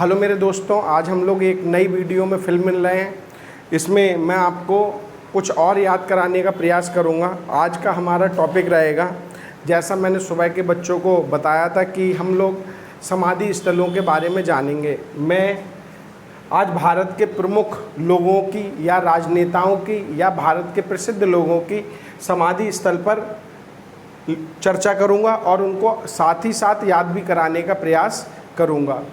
Hello मेरे दोस्तों, आज हम लोग एक नई वीडियो में फिल्म मिल रहे हैं। इसमें मैं आपको कुछ और याद कराने का प्रयास करूंगा। आज का हमारा टॉपिक रहेगा, जैसा मैंने सुबह के बच्चों को बताया था कि हम लोग समाधि स्थलों के बारे में जानेंगे। मैं आज भारत के प्रमुख लोगों की या राजनेताओं की या भारत के प्रसिद्ध लोगों की समाधि स्थल पर चर्चा करूंगा और उनको साथ ही साथ याद भी कराने का प्रयास करूंगा।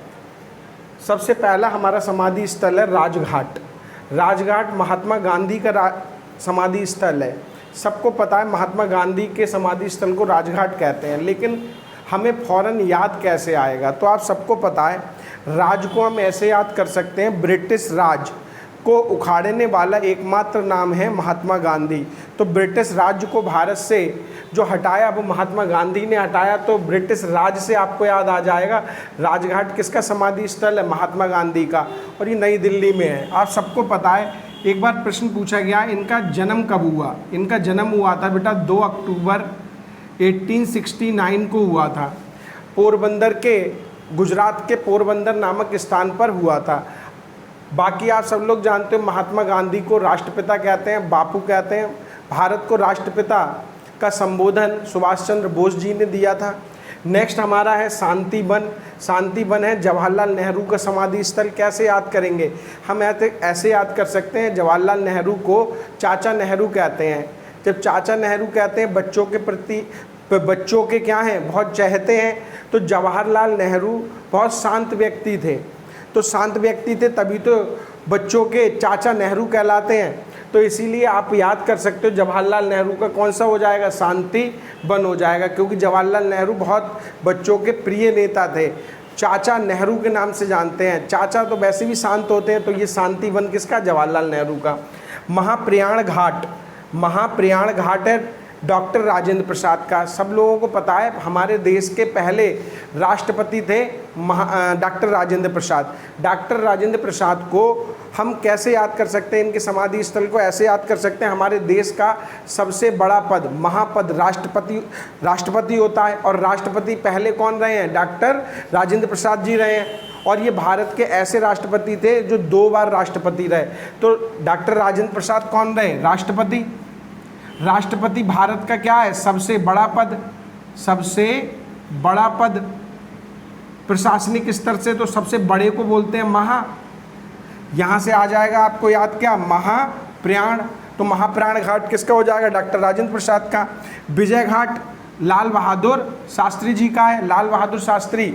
सबसे पहला हमारा समाधि स्थल है राजघाट। राजघाट महात्मा गांधी का समाधि स्थल है। सबको पता है महात्मा गांधी के समाधि स्थल को राजघाट कहते हैं, लेकिन हमें फ़ौरन याद कैसे आएगा? तो आप सबको पता है, राज को हम ऐसे याद कर सकते हैं, ब्रिटिश राज को उखाड़ने वाला एकमात्र नाम है महात्मा गांधी। तो ब्रिटिश राज्य को भारत से जो हटाया वो महात्मा गांधी ने हटाया, तो ब्रिटिश राज से आपको याद आ जाएगा। राजघाट किसका समाधि स्थल है? महात्मा गांधी का, और ये नई दिल्ली में है। आप सबको पता है, एक बार प्रश्न पूछा गया इनका जन्म कब हुआ। इनका जन्म हुआ था बेटा 2 अक्टूबर 1869 को हुआ था। पोरबंदर के, गुजरात के पोरबंदर नामक स्थान पर हुआ था। बाकी आप सब लोग जानते हो महात्मा गांधी को राष्ट्रपिता कहते हैं, बापू कहते हैं। भारत को राष्ट्रपिता का संबोधन सुभाष चंद्र बोस जी ने दिया था। नेक्स्ट हमारा है शांति वन। शांति वन है जवाहरलाल नेहरू का समाधि स्थल। कैसे याद करेंगे? हम ऐसे याद कर सकते हैं, जवाहरलाल नेहरू को चाचा नेहरू कहते हैं। जब चाचा नेहरू कहते हैं, बच्चों के प्रति, बच्चों के क्या हैं, बहुत चाहते हैं। तो जवाहरलाल नेहरू बहुत शांत व्यक्ति थे, तो शांत व्यक्ति थे तभी तो बच्चों के चाचा नेहरू कहलाते हैं। तो इसीलिए आप याद कर सकते हो, जवाहरलाल नेहरू का कौन सा हो जाएगा? शांति वन हो जाएगा, क्योंकि जवाहरलाल नेहरू बहुत बच्चों के प्रिय नेता थे। चाचा नेहरू के नाम से जानते हैं। चाचा तो वैसे भी शांत होते हैं, तो ये शांति वन किसका? जवाहरलाल नेहरू का। महाप्रयाण घाट, महाप्रयाण घाट है डॉक्टर राजेंद्र प्रसाद का। सब लोगों को पता है, हमारे देश के पहले राष्ट्रपति थे डॉक्टर राजेंद्र प्रसाद। डॉक्टर राजेंद्र प्रसाद को हम कैसे याद कर सकते हैं? इनके समाधि स्थल को ऐसे याद कर सकते हैं, हमारे देश का सबसे बड़ा पद, महापद, राष्ट्रपति होता है। और राष्ट्रपति पहले कौन रहे हैं? डॉक्टर राजेंद्र प्रसाद जी रहे हैं। और ये भारत के ऐसे राष्ट्रपति थे जो 2 बार राष्ट्रपति रहे। तो डॉक्टर राजेंद्र प्रसाद कौन रहे? राष्ट्रपति। राष्ट्रपति भारत का क्या है? सबसे बड़ा पद, सबसे बड़ा पद। प्रशासनिक स्तर से तो सबसे बड़े को बोलते हैं महा। यहाँ से आ जाएगा आपको याद क्या? महाप्रयाण। तो महाप्रयाण घाट किसका हो जाएगा? डॉक्टर राजेंद्र प्रसाद का। विजय घाट लाल बहादुर शास्त्री जी का है। लाल बहादुर शास्त्री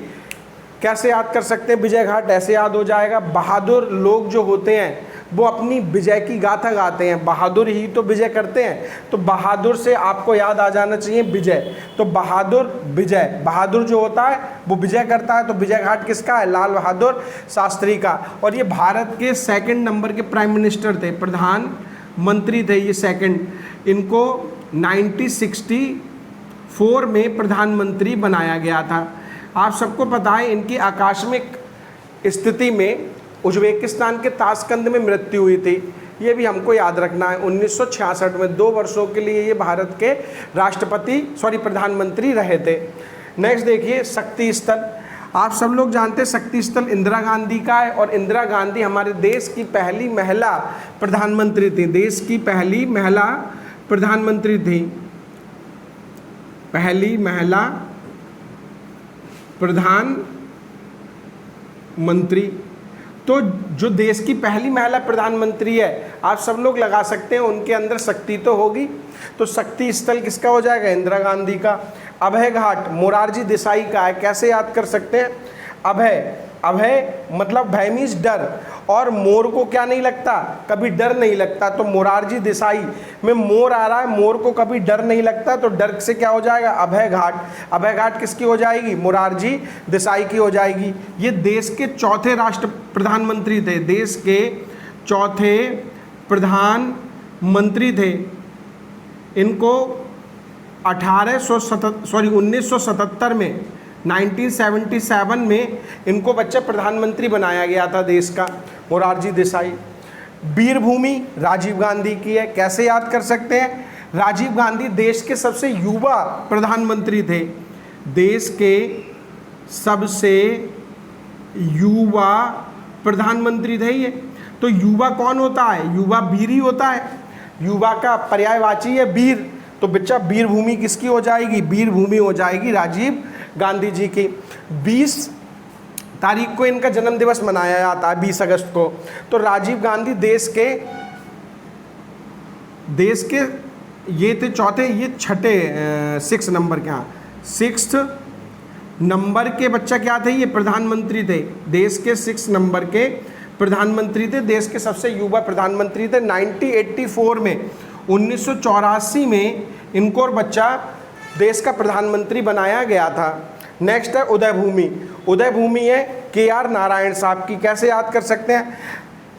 कैसे याद कर सकते हैं? विजय घाट ऐसे याद हो जाएगा, बहादुर लोग जो होते हैं वो अपनी विजय की गाथा गाते हैं। बहादुर ही तो विजय करते हैं, तो बहादुर से आपको याद आ जाना चाहिए विजय। तो बहादुर, विजय, बहादुर जो होता है वो विजय करता है। तो विजय घाट किसका है? लाल बहादुर शास्त्री का। और ये भारत के 2nd नंबर के प्राइम मिनिस्टर थे, प्रधानमंत्री थे ये 2nd। इनको 1964 में प्रधानमंत्री बनाया गया था। आप सबको पता है, इनकी आकस्मिक स्थिति में उज्बेकिस्तान के ताशकंद में मृत्यु हुई थी। ये भी हमको याद रखना है। 1966 में 2 वर्षों के लिए ये भारत के प्रधानमंत्री रहे थे। नेक्स्ट देखिए शक्ति स्थल। आप सब लोग जानते हैं शक्ति स्थल इंदिरा गांधी का है, और इंदिरा गांधी हमारे देश की पहली महिला प्रधानमंत्री थी। देश की पहली महिला प्रधानमंत्री थी, पहली महिला प्रधानमंत्री। तो जो देश की पहली महिला प्रधानमंत्री है, आप सब लोग लगा सकते हैं उनके अंदर शक्ति तो होगी। तो शक्ति स्थल किसका हो जाएगा? इंदिरा गांधी का। अभय घाट मोरारजी देसाई का है। कैसे याद कर सकते हैं? अभय, अभय मतलब भय मीन्स डर, और मोर को क्या नहीं लगता? कभी डर नहीं लगता। तो मोरारजी देसाई में मोर आ रहा है, मोर को कभी डर नहीं लगता, तो डर से क्या हो जाएगा? अभय घाट। अभय घाट किसकी हो जाएगी? मोरारजी देसाई की हो जाएगी। ये देश के 4थे राष्ट्र प्रधानमंत्री थे, देश के 4थे प्रधानमंत्री थे। इनको 1977 में 1977 में इनको बच्चा प्रधानमंत्री बनाया गया था देश का, मोरारजी देसाई। वीरभूमि राजीव गांधी की है। कैसे याद कर सकते हैं? राजीव गांधी देश के सबसे युवा प्रधानमंत्री थे, देश के सबसे युवा प्रधानमंत्री थे ये। तो युवा कौन होता है? युवा वीर ही होता है। युवा का पर्यायवाची है वीर। तो बच्चा वीर भूमि किसकी हो जाएगी? वीर भूमि हो जाएगी राजीव गांधी जी की। 20 तारीख को इनका जन्म दिवस मनाया जाता है, 20 अगस्त को। तो राजीव गांधी देश के ये थे चौथे, ये छठे 6 नंबर के, हाँ 6 नंबर के बच्चा क्या थे? ये प्रधानमंत्री थे, देश के 6 नंबर के प्रधानमंत्री थे, देश के सबसे युवा प्रधानमंत्री थे। 1984 में 1984 में इनको और बच्चा देश का प्रधानमंत्री बनाया गया था। नेक्स्ट है उदय भूमि। उदय भूमि है KR नारायण साहब की। कैसे याद कर सकते हैं?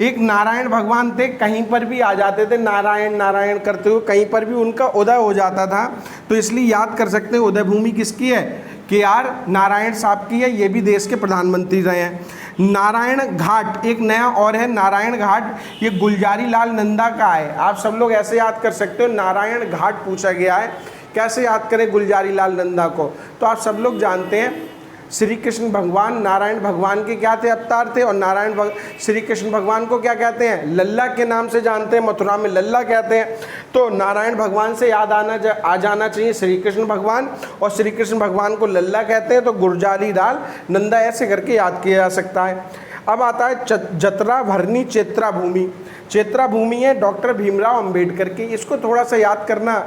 एक नारायण भगवान थे, कहीं पर भी आ जाते थे नारायण नारायण करते हुए, कहीं पर भी उनका उदय हो जाता था, तो इसलिए याद कर सकते हैं उदय भूमि किसकी है? KR नारायण साहब की है। ये भी देश के प्रधानमंत्री रहे हैं। नारायण घाट एक नया और है, नारायण घाट, ये गुलजारी लाल नंदा का है। आप सब लोग ऐसे याद कर सकते हो, नारायण घाट पूछा गया है। कैसे याद करें गुलजारी लाल नंदा को? तो आप सब लोग जानते हैं श्री कृष्ण भगवान नारायण भगवान के क्या थे? अवतार थे। और श्री कृष्ण भगवान को क्या कहते हैं? लल्ला के नाम से जानते हैं, मथुरा में लल्ला कहते हैं। तो नारायण भगवान से याद आ जाना चाहिए श्री कृष्ण भगवान, और श्री कृष्ण भगवान को लल्ला कहते हैं, तो गुलजारी लाल नंदा ऐसे करके याद किया जा सकता है। अब आता है जतरा भरनी चेत्रा भूमि। चेत्रा भूमि है डॉक्टर भीमराव अंबेडकर की। इसको थोड़ा सा याद करना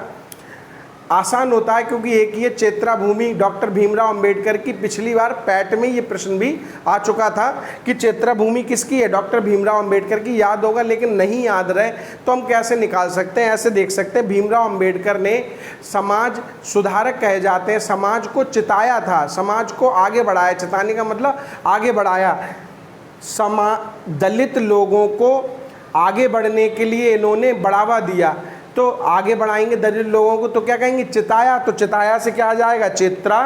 आसान होता है क्योंकि एक ये चेत्रा भूमि डॉक्टर भीमराव अंबेडकर की। पिछली बार पैट में ये प्रश्न भी आ चुका था कि चेत्रा भूमि किसकी है? डॉक्टर भीमराव अंबेडकर की। याद होगा, लेकिन नहीं याद रहे तो हम कैसे निकाल सकते हैं? ऐसे देख सकते हैं, भीमराव अंबेडकर ने समाज सुधारक कहे जाते हैं, समाज को चिताया था, समाज को आगे बढ़ाया। चिताने का मतलब आगे बढ़ाया। दलित लोगों को आगे बढ़ने के लिए इन्होंने बढ़ावा दिया। तो आगे बढ़ाएंगे दलित लोगों को तो क्या कहेंगे? चिताया। तो चिताया से क्या आ जाएगा? चेत्रा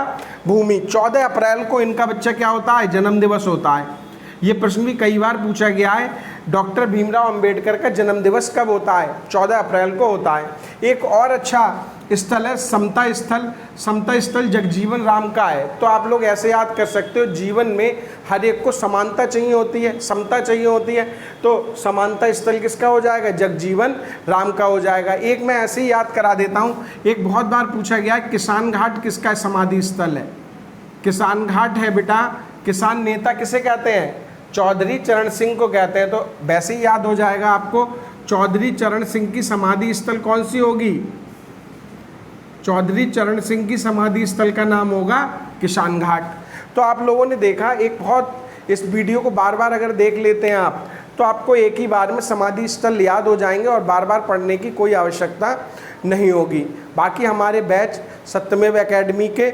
भूमि। 14 अप्रैल को इनका बच्चा क्या होता है? जन्म दिवस होता है। ये प्रश्न भी कई बार पूछा गया है। डॉक्टर भीमराव अंबेडकर का जन्म दिवस कब होता है? 14 अप्रैल को होता है। एक और अच्छा स्थल है समता स्थल। समता स्थल जगजीवन राम का है। तो आप लोग ऐसे याद कर सकते हो, जीवन में हर एक को समानता चाहिए होती है, समता चाहिए होती है, तो समानता स्थल किसका हो जाएगा? जगजीवन राम का हो जाएगा। एक मैं ऐसे ही याद करा देता हूँ, एक बहुत बार पूछा गया है, किसान घाट किसका समाधि स्थल है? किसान घाट है बेटा, किसान नेता किसे कहते हैं? चौधरी चरण सिंह को कहते हैं। तो वैसे ही याद हो जाएगा आपको, चौधरी चरण सिंह की समाधि स्थल कौन सी होगी? चौधरी चरण सिंह की समाधि स्थल का नाम होगा किसान घाट। तो आप लोगों ने देखा, एक बहुत, इस वीडियो को बार बार अगर देख लेते हैं आप तो आपको एक ही बार में समाधि स्थल याद हो जाएंगे और बार बार पढ़ने की कोई आवश्यकता नहीं होगी। बाकी हमारे बैच सत्यमेव एकेडमी के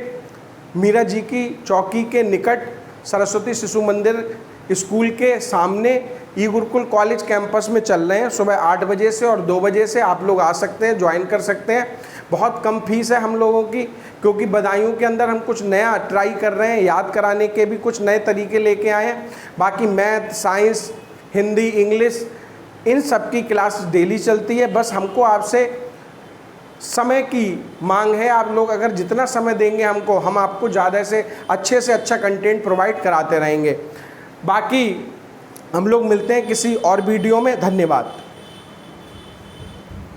मीरा जी की चौकी के निकट सरस्वती शिशु मंदिर स्कूल के सामने ई गुरुकुल कॉलेज कैंपस में चल रहे हैं। सुबह 8 बजे से और 2 बजे से आप लोग आ सकते हैं, ज्वाइन कर सकते हैं। बहुत कम फीस है हम लोगों की, क्योंकि बदायूं के अंदर हम कुछ नया ट्राई कर रहे हैं, याद कराने के भी कुछ नए तरीके लेके आए हैं। बाकी मैथ, साइंस, हिंदी, इंग्लिश, इन सब की क्लास डेली चलती है। बस हमको आपसे समय की मांग है। आप लोग अगर जितना समय देंगे हमको, हम आपको ज़्यादा से अच्छा कंटेंट प्रोवाइड कराते रहेंगे। बाकी हम लोग मिलते हैं किसी और वीडियो में। धन्यवाद।